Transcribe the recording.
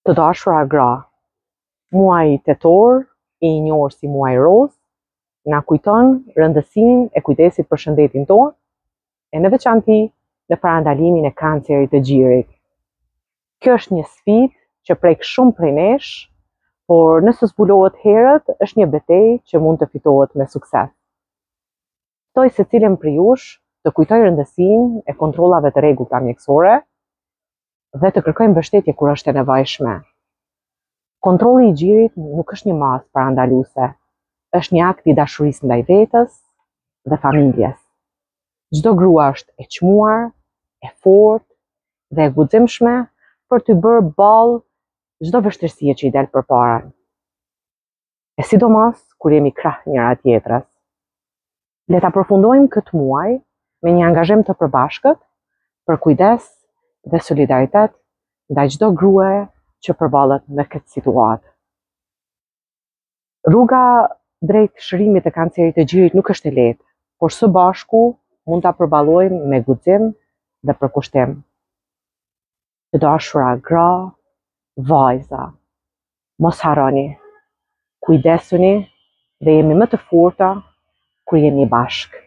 Të dashura gra, muaji tetor, i njohur si muaji roz, na kujton rëndësinë e kujdesit për shëndetin tonë, e në veçanti në parandalimin e kancerit të gjirit. Kjo është një sfidë që prek shumë prej nesh, por nëse zbulohet herët, është një betejë që mund të fitohet me sukses. Ftoj secilin prej jush të kujtoj rëndësinë e kontrollave të rregullta mjekësore dhe të kërkojë mbështetje kur është e nevojshme. Kontrolli i gjirit nuk është një masë parandaluese, është një akt i dashurisë ndaj vetës dhe familjes. Çdo grua është e çmuar, e fortë dhe e guximshme për të bërë ballë çdo vështirësie që i del përpara. E sidomos kur jemi krah njëra tjetrës. Le ta përfundojmë këtë muaj me një angazhim të përbashkët për kujdes dhe solidaritet ndaj çdo grue që përballet me këtë situatë. Rruga drejt shërimit të kancerit të gjirit nuk është e lehtë, por së bashku mund ta përballojmë me guxim dhe përkushtim. Të dashura gra, vajza, mos harroni, kujdesuni dhe jemi më të forta kur jemi bashkë.